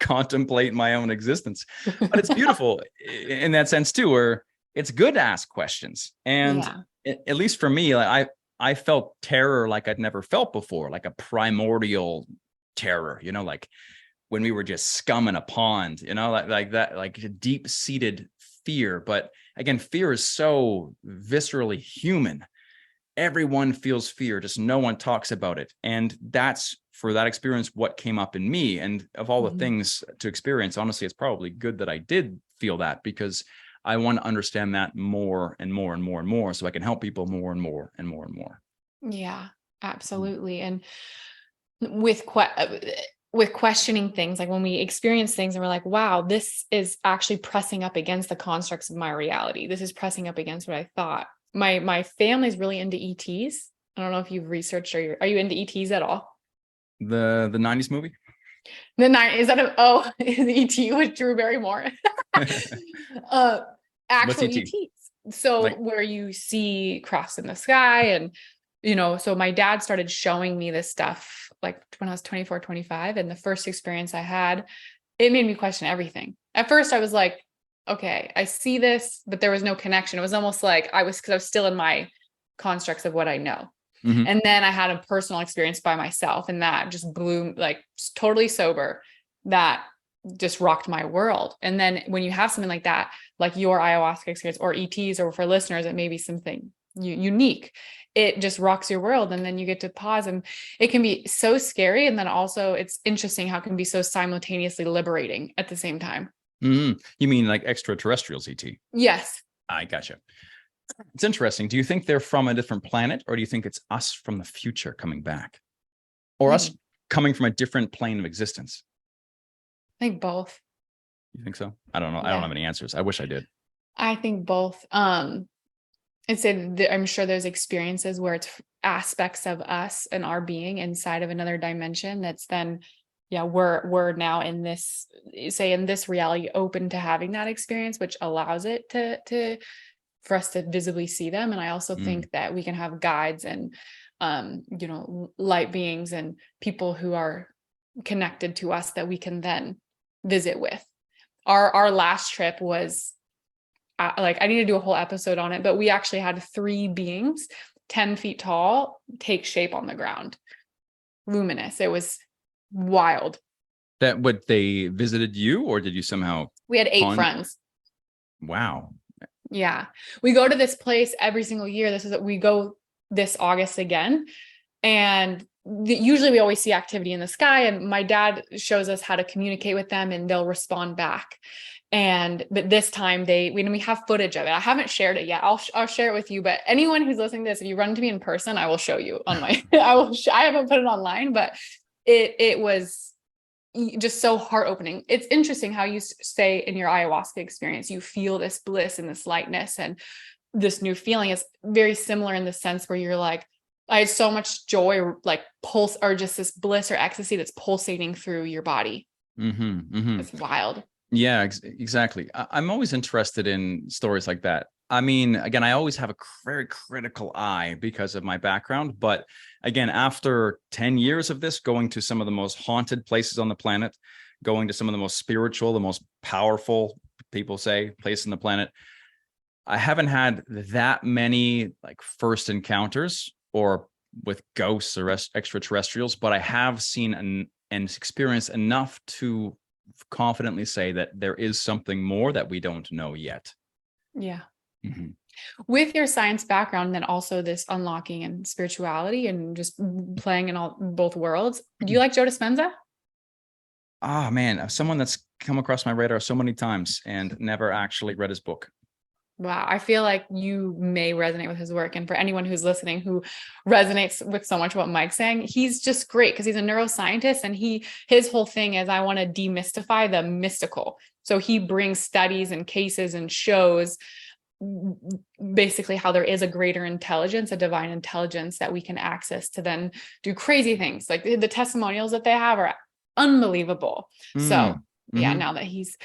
contemplate my own existence. But it's beautiful in that sense too, where it's good to ask questions. And at least for me, like I felt terror like I'd never felt before, like a primordial terror, like when we were just scum in a pond, like that, like a deep-seated fear. But again, fear is so viscerally human. Everyone feels fear, just no one talks about it. And that's, for that experience, what came up in me. And of all the things to experience, honestly, it's probably good that I did feel that, because I want to understand that more and more and more and more, so I can help people more and more and more and more. Yeah, absolutely. And with questioning things, like when we experience things and we're like, wow, this is actually pressing up against the constructs of my reality. This is pressing up against what I thought. My family's really into ETs. I don't know if you've researched, or are you into ETs at all? The 90s movie? The 90s, is that the ET with Drew Barrymore? Actual ETs. So like, where you see crafts in the sky, and so my dad started showing me this stuff like when I was 24, 25. And the first experience I had, it made me question everything. At first I was like, okay, I see this, but there was no connection. It was almost like because I was still in my constructs of what I know. And then I had a personal experience by myself, and that just blew, like totally sober, that just rocked my world. And then when you have something like that, like your ayahuasca experience or ETs, or for listeners, it may be something unique, it just rocks your world. And then you get to pause, and it can be so scary. And then also it's interesting how it can be so simultaneously liberating at the same time. You mean like extraterrestrials, ET? Yes. I gotcha. It's interesting. Do you think they're from a different planet, or do you think it's us from the future coming back, or us coming from a different plane of existence? I think both. You think so? I don't know. Yeah. I don't have any answers. I wish I did. I think both. I'd say I'm sure there's experiences where it's aspects of us and our being inside of another dimension that's then, we're now in this reality open to having that experience, which allows it to for us to visibly see them. And I also think that we can have guides and light beings and people who are connected to us that we can then visit with. our last trip was like, I need to do a whole episode on it, but we actually had 3 beings 10 feet tall take shape on the ground. Luminous. It was wild. That what they visited you, or did you somehow? We had 8 friends. Wow. Yeah. We go to this place every single year. We go this August again. And usually we always see activity in the sky, and my dad shows us how to communicate with them and they'll respond back. But this time we have footage of it. I haven't shared it yet. I'll share it with you, but anyone who's listening to this, if you run into me in person, I will show you on my, I haven't put it online, but it was just so heart opening. It's interesting how you say in your ayahuasca experience, you feel this bliss and this lightness, and this new feeling is very similar in the sense where you're like, I had so much joy, like pulse, or just this bliss or ecstasy that's pulsating through your body. It's wild. Yeah, exactly. I'm always interested in stories like that. I mean, again, I always have a very critical eye because of my background. But again, after 10 years of this, going to some of the most haunted places on the planet, going to some of the most spiritual, the most powerful, people say, place on the planet, I haven't had that many like first encounters or with ghosts or extraterrestrials, but I have seen and experienced enough to confidently say that there is something more that we don't know yet. Yeah. With your science background, then also this unlocking and spirituality and just playing in both worlds. Do you like Joe Dispenza? Oh man, someone that's come across my radar so many times and never actually read his book. Wow. I feel like you may resonate with his work. And for anyone who's listening who resonates with so much what Mike's saying, he's just great because he's a neuroscientist, and his whole thing is, I want to demystify the mystical. So he brings studies and cases and shows basically how there is a greater intelligence, a divine intelligence that we can access to then do crazy things. Like the testimonials that they have are unbelievable. So yeah, now that he's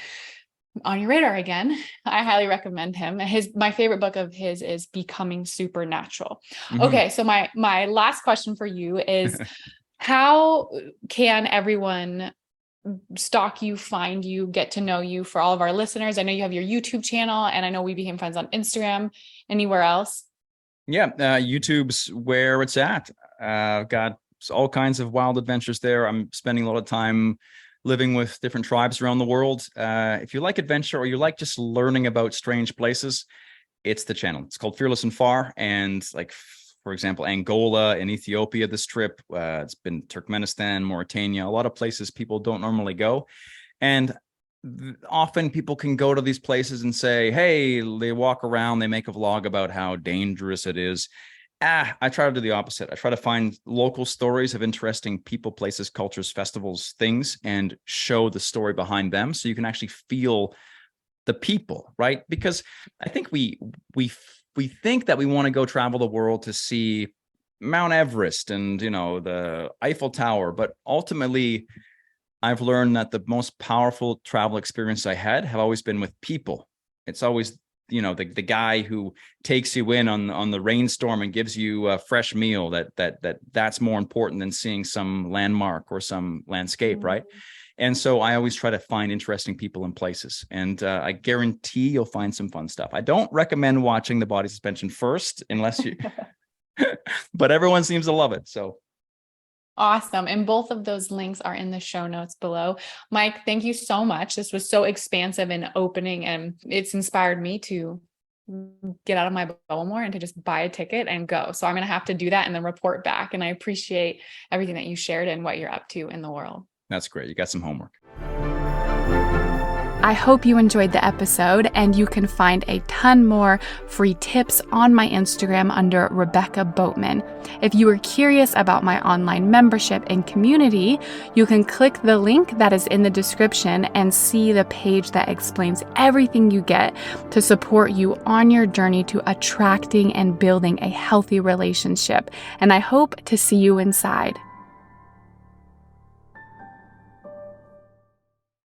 on your radar again, I highly recommend him. My favorite book of his is Becoming Supernatural. Okay. So my last question for you is how can everyone stalk you, find you, get to know you? For all of our listeners, I know you have your YouTube channel, and I know we became friends on Instagram. Anywhere else? Yeah. YouTube's where it's at. Got all kinds of wild adventures there. I'm spending a lot of time living with different tribes around the world. If you like adventure or you like just learning about strange places, it's the channel. It's called Fearless and Far. And like, for example, Angola and Ethiopia this trip. It's been Turkmenistan, Mauritania, a lot of places people don't normally go. And often people can go to these places and say, hey, they walk around, they make a vlog about how dangerous it is. I try to do the opposite. I try to find local stories of interesting people, places, cultures, festivals, things, and show the story behind them so you can actually feel the people, right? Because I think we think that we want to go travel the world to see Mount Everest and, the Eiffel Tower, but ultimately I've learned that the most powerful travel experience I had have always been with people. It's always the guy who takes you in on the rainstorm and gives you a fresh meal, that's more important than seeing some landmark or some landscape, right? And so I always try to find interesting people and places, and I guarantee you'll find some fun stuff. I don't recommend watching The Body Suspension first unless you but everyone seems to love it. So awesome. And both of those links are in the show notes below. Mike, thank you so much. This was so expansive and opening, and it's inspired me to get out of my bubble more and to just buy a ticket and go. So I'm going to have to do that and then report back. And I appreciate everything that you shared and what you're up to in the world. That's great. You got some homework. I hope you enjoyed the episode, and you can find a ton more free tips on my Instagram under Rebecca Boatman. If you are curious about my online membership and community, you can click the link that is in the description and see the page that explains everything you get to support you on your journey to attracting and building a healthy relationship. And I hope to see you inside.